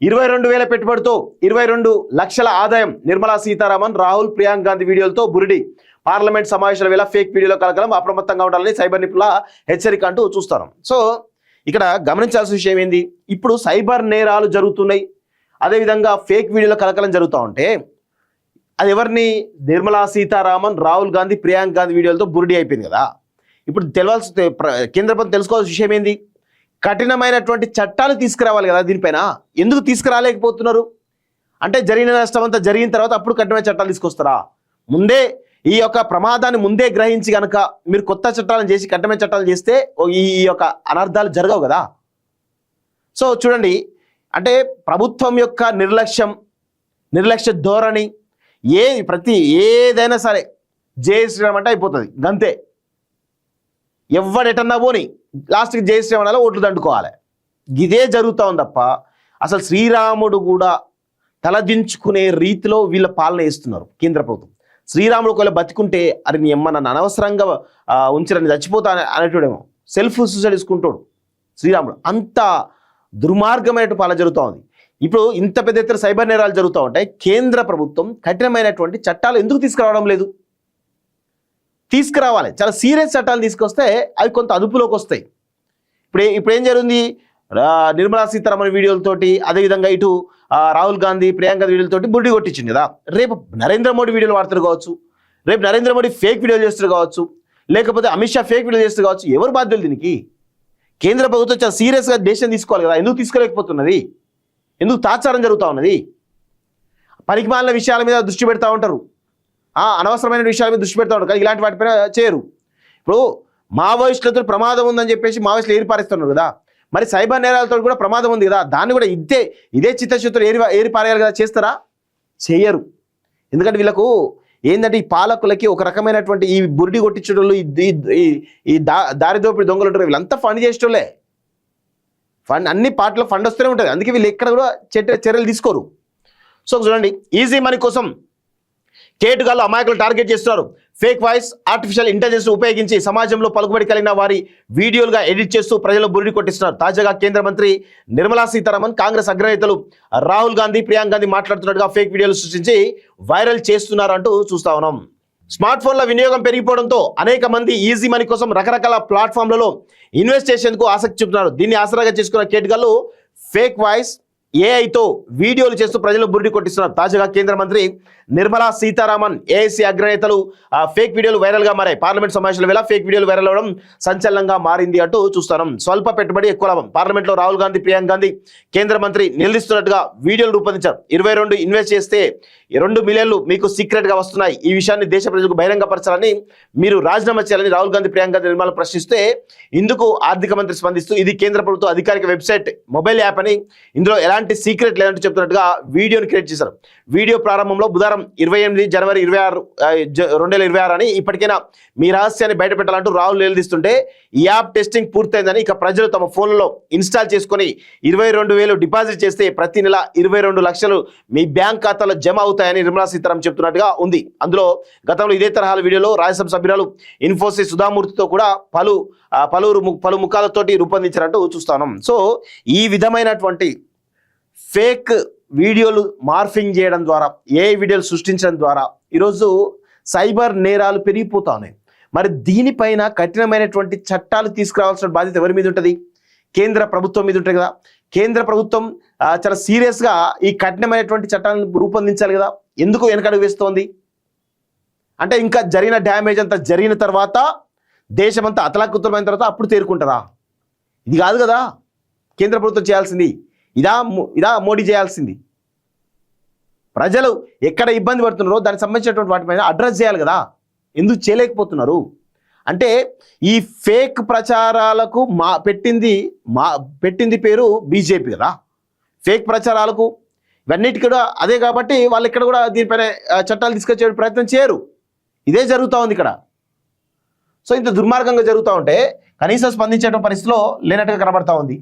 22,000 పెట్టుబడితో 22 లక్షల ఆదాయం. నిర్మలా సీతారామన్, రాహుల్, ప్రియాంక గాంధీ వీడియోలతో బురిడి. పార్లమెంట్ సమావేశాల వేళ ఫేక్ వీడియోలో కలకలం. అప్రమత్తంగా ఉండాలని సైబర్ నిపుణుల హెచ్చరిక అంటూ చూస్తాం. సో ఇక్కడ గమనించాల్సిన విషయం ఏంది, ఇప్పుడు సైబర్ నేరాలు జరుగుతున్నాయి, అదేవిధంగా ఫేక్ వీడియోలో కలకలం జరుగుతూ ఉంటే అది ఎవరిని, నిర్మలా సీతారామన్, రాహుల్ గాంధీ, ప్రియాంక గాంధీ వీడియోలతో బురిడి అయిపోయింది కదా. ఇప్పుడు కేంద్ర ప్రభుత్వం తెలుసుకోవాల్సిన విషయం ఏంది, కఠినమైనటువంటి చట్టాలు తీసుకురావాలి కదా దీనిపైన. ఎందుకు తీసుకురాలేకపోతున్నారు అంటే జరిగిన నష్టం అంతా జరిగిన తర్వాత అప్పుడు కఠినమైన చట్టాలు తీసుకొస్తారా? ముందే ఈ యొక్క ప్రమాదాన్ని ముందే గ్రహించి కనుక మీరు కొత్త చట్టాలను చేసి కఠినమైన చట్టాలు చేస్తే ఈ యొక్క అనర్థాలు జరగవు కదా. సో చూడండి, అంటే ప్రభుత్వం యొక్క నిర్లక్ష్య ధోరణి, ఏదైనా సరే జై శ్రీరామ్ అంటే అయిపోతుంది గంతే. ఎవడెటన్నా పోని లాస్ట్కి జై శ్రీరామ్ అలా ఓట్లు దండుకోవాలి. ఇదే జరుగుతూ ఉంది తప్ప అసలు శ్రీరాముడు కూడా తలదించుకునే రీతిలో వీళ్ళ పాలన చేస్తున్నారు కేంద్ర ప్రభుత్వం. శ్రీరాముడు ఒకవేళ బతికుంటే అరే నీ అమ్మ నన్ను అనవసరంగా ఉంచరని చచ్చిపోతా అనేటోడేమో, సెల్ఫ్ సూసైడ్ తీసుకుంటాడు శ్రీరాముడు. అంత దుర్మార్గమైన పాలన జరుగుతూ ఉంది. ఇప్పుడు ఇంత పెద్ద ఎత్తున సైబర్ నేరాలు జరుగుతూ ఉంటాయి, కేంద్ర ప్రభుత్వం కఠినమైనటువంటి చట్టాలు ఎందుకు తీసుకురావడం లేదు? తీసుకురావాలి, చాలా సీరియస్ చట్టాలు తీసుకొస్తే అవి కొంత అదుపులోకి వస్తాయి. ఇప్పుడు ఏం జరిగింది, నిర్మలా సీతారామన్ వీడియోలతోటి, అదేవిధంగా ఇటు రాహుల్ గాంధీ, ప్రియాంక వీడియోలతోటి బుడ్డి కొట్టించింది కదా. రేపు నరేంద్ర మోడీ వీడియోలు వాడుతారు కావచ్చు, రేపు నరేంద్ర మోడీ ఫేక్ వీడియోలు చేస్తారు కావచ్చు, లేకపోతే అమిత్ షా ఫేక్ వీడియో చేస్తారు కావచ్చు. ఎవరు బాధ్యులు దీనికి? కేంద్ర ప్రభుత్వం చాలా సీరియస్గా దేశం తీసుకోవాలి కదా. ఎందుకు తీసుకోలేకపోతున్నది? ఎందుకు తాత్సారం జరుగుతూ ఉన్నది? పనికిమాలిన విషయాల మీద దృష్టి పెడతా ఉంటారు, అనవసరమైన విషయాల మీద దృష్టి పెడతా ఉంటారు, కానీ ఇలాంటి వాటిపైన చేయరు. ఇప్పుడు మావోయిస్టులతో ప్రమాదం ఉందని చెప్పేసి మావోయిస్టులు ఏరిపారేస్తున్నారు కదా, మరి సైబర్ నేరాలతో కూడా ప్రమాదం ఉంది కదా, దాన్ని కూడా ఇదే చిత్తశుద్ధితో ఏరి పారేయాలి కదా. చేస్తారా? చేయరు. ఎందుకంటే వీళ్ళకు ఏంటంటే ఈ పాలకులకి ఒక రకమైనటువంటి ఈ బురిడి కొట్టించడంలో ఈ దారిదోపిడి దొంగలు ఉంటారు, వీళ్ళంతా ఫండ్ చేసేటోళ్ళే. అన్ని పార్టీలో ఫండ్ వస్తూనే ఉంటుంది, అందుకే వీళ్ళు ఎక్కడ కూడా చర్యలు తీసుకోరు. సో చూడండి, ఈజీ మనీ కోసం కేటుగాళ్ళు అమాయకులు టార్గెట్ చేస్తున్నారు. ఫేక్ వాయిస్, ఆర్టిఫిషియల్ ఇంటెలిజెన్స్ ఉపయోగించి సమాజంలో పలుకుబడి కలిగిన వారి వీడియోలుగా ఎడిట్ చేస్తూ ప్రజలు బురిడి కొట్టిస్తున్నారు. తాజాగా కేంద్ర మంత్రి నిర్మలా సీతారామన్, కాంగ్రెస్ అగ్రనేతలు రాహుల్ గాంధీ, ప్రియాంక గాంధీ మాట్లాడుతున్నట్టుగా ఫేక్ వీడియోలు సృష్టించి వైరల్ చేస్తున్నారు అంటూ చూస్తా ఉన్నాం. స్మార్ట్ ఫోన్ల వినియోగం పెరిగిపోవడంతో అనేక మంది ఈజీ మనీ కోసం రకరకాల ప్లాట్ఫామ్లలో ఇన్వెస్ట్ చేసేందుకు ఆసక్తి చూపుతున్నారు. దీన్ని ఆసరాగా చేసుకున్న కేటుగాళ్ళు ఫేక్ వాయిస్, ఏఐతో వీడియోలు చేస్తూ ప్రజలు బురిడి కొట్టిస్తున్నారు. తాజాగా కేంద్ర మంత్రి నిర్మలా సీతారామన్, ఏఐసీ అగ్రనేతలు ఫేక్ వీడియోలు వైరల్గా మారాయి. పార్లమెంట్ సమావేశాల వేళ ఫేక్ వీడియోలు వైరల్ అవ్వడం సంచలనంగా మారింది అంటూ చూస్తున్నాం. స్వల్ప పెట్టుబడి ఎక్కువ లాభం. పార్లమెంట్లో రాహుల్ గాంధీ, ప్రియాంక గాంధీ కేంద్ర మంత్రి నిలదీస్తున్నట్టుగా వీడియోలు రూపొందించారు. 22 ఇన్వెస్ట్ చేస్తే 2 మిలియన్లు మీకు సీక్రెట్గా వస్తున్నాయి. ఈ విషయాన్ని దేశ ప్రజలకు బహిరంగపరచాలని మీరు రాజీనామా చేయాలని రాహుల్ గాంధీ, ప్రియాంక గాంధీ నిర్మల ప్రశ్నిస్తే ఇందుకు ఆర్థిక మంత్రి స్పందిస్తూ ఇది కేంద్ర ప్రభుత్వ అధికారిక వెబ్సైట్, మొబైల్ యాప్ అని, ఇందులో ఎలాంటి సీక్రెట్ లేదంటూ చెప్తున్నట్టుగా వీడియోని క్రియేట్ చేశారు. వీడియో ప్రారంభంలో బుధవారం 28 జనవరి 2026 అని ఇప్పటికైనా మీ రహస్యాన్ని బయటపెట్టాలంటూ రాహుల్ నిలదీస్తుంటే ఈ యాప్ టెస్టింగ్ పూర్తయిందని, ఇక ప్రజలు తమ ఫోన్లలో ఇన్స్టాల్ చేసుకుని 22,000 డిపాజిట్ చేస్తే ప్రతి నెల 22 లక్షలు మీ బ్యాంక్ ఖాతాలో జమ అవుతాయని నిర్మలా సీతారామన్ చెప్తున్నట్టుగా ఉంది. అందులో గతంలో ఇదే తరహాల వీడియోలో రాజ్యసభ సభ్యురాలు ఇన్ఫోసిస్ సుధామూర్తితో కూడా పలు ముఖాలతోటి రూపొందించినట్టు చూస్తాను. సో ఈ విధమైనటువంటి ఫేక్ వీడియోలు మార్ఫింగ్ చేయడం ద్వారా, ఏ వీడియోలు సృష్టించడం ద్వారా ఈరోజు సైబర్ నేరాలు పెరిగిపోతా ఉన్నాయి. మరి దీనిపైన కఠినమైనటువంటి చట్టాలు తీసుకురావాల్సిన బాధ్యత ఎవరి మీద ఉంటుంది? కేంద్ర ప్రభుత్వం మీద ఉంటుంది కదా. కేంద్ర ప్రభుత్వం చాలా సీరియస్గా ఈ కఠినమైనటువంటి చట్టాలను రూపొందించాలి కదా. ఎందుకు వెనకడుగు వేస్తోంది అంటే ఇంకా జరిగిన డ్యామేజ్ అంతా జరిగిన తర్వాత, దేశమంతా అతలాకుతలమైన తర్వాత అప్పుడు తేరుకుంటారా? ఇది కాదు కదా కేంద్ర ప్రభుత్వం చేయాల్సింది. ఇదా మోడీ చేయాల్సింది. ప్రజలు ఎక్కడ ఇబ్బంది పడుతున్నారో దానికి సంబంధించినటువంటి వాటిపైన అడ్రస్ చేయాలి కదా. ఎందుకు చేయలేకపోతున్నారు అంటే ఈ ఫేక్ ప్రచారాలకు పెట్టింది పేరు బీజేపీ కదా. ఫేక్ ప్రచారాలకు ఇవన్నిటి కూడా అదే కాబట్టి వాళ్ళు ఇక్కడ కూడా దీనిపైన చట్టాలు తీసుకొచ్చే ప్రయత్నం చేయరు. ఇదే జరుగుతూ ఉంది ఇక్కడ. సో ఇంత దుర్మార్గంగా జరుగుతూ ఉంటే కనీసం స్పందించే పరిస్థితిలో లేనట్టుగా కనబడతా ఉంది.